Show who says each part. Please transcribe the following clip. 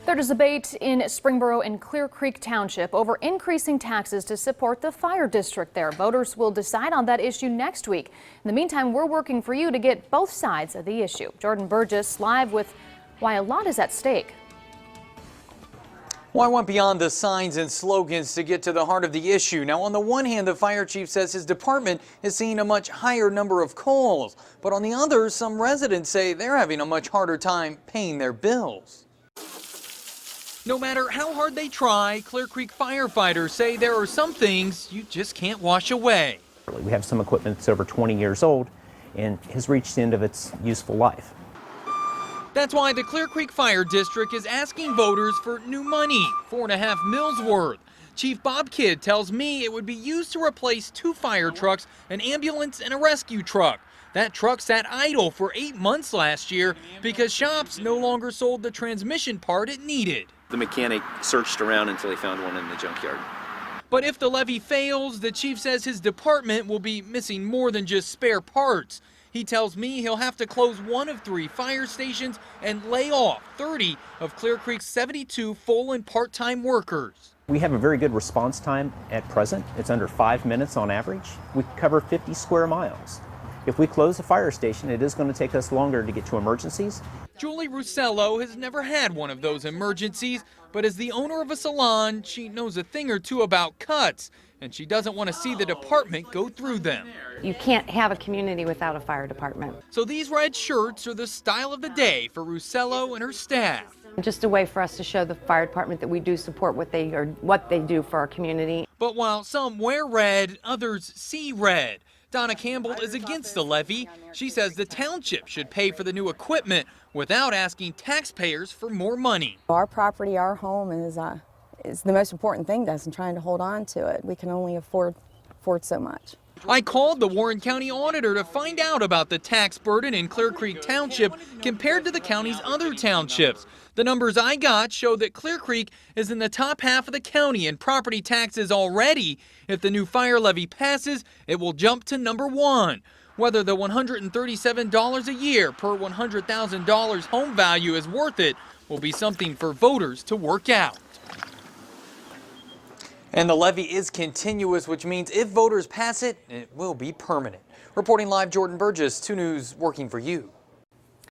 Speaker 1: There's debate in Springboro and Clear Creek Township over increasing taxes to support the fire district there. Voters will decide on that issue next week. In the meantime, we're working for you to get both sides of the issue. Jordan Burgess live with why a lot is at stake.
Speaker 2: Well, I went beyond the signs and slogans to get to the heart of the issue. Now, on the one hand, the fire chief says his department is seeing a much higher number of calls. But on the other, some residents say they're having a much harder time paying their bills. No matter how hard they try, Clear Creek firefighters say there are some things you just can't wash away.
Speaker 3: We have some equipment that's over 20 years old and has reached the end of its useful life.
Speaker 2: That's why the Clear Creek Fire District is asking voters for new money, $4.5 million worth. Chief Bob Kidd tells me it would be used to replace 2 fire trucks, an ambulance, and a rescue truck. That truck sat idle for 8 months last year because shops no longer sold the transmission part it needed.
Speaker 4: The mechanic searched around until he found one in the junkyard.
Speaker 2: But if the levy fails, the chief says his department will be missing more than just spare parts. He tells me he'll have to close 1 of 3 fire stations and lay off 30 of Clear Creek's 72 full and part-time workers.
Speaker 3: We have a very good response time at present. It's under 5 minutes on average. We cover 50 square miles. If we close a fire station, it is going to take us longer to get to emergencies.
Speaker 2: Julie Russello has never had one of those emergencies, but as the owner of a salon, she knows a thing or two about cuts, and she doesn't want to see the department go through them.
Speaker 5: You can't have a community without a fire department.
Speaker 2: So these red shirts are the style of the day for Russello and her staff.
Speaker 5: Just a way for us to show the fire department that we do support what they do for our community.
Speaker 2: But while some wear red, others see red. Donna Campbell is against the levy. She says the township should pay for the new equipment without asking taxpayers for more money.
Speaker 6: Our property, our home is the most important thing to us, and trying to hold on to it. We can only afford so much.
Speaker 2: I called the Warren County Auditor to find out about the tax burden in Clear Creek Township compared to the county's other townships. The numbers I got show that Clear Creek is in the top half of the county in property taxes already. If the new fire levy passes, it will jump to number 1. Whether the $137 a year per $100,000 home value is worth it will be something for voters to work out. And the levy is continuous, which means if voters pass it, it will be permanent. Reporting live, Jordan Burgess, 2 News, working for you.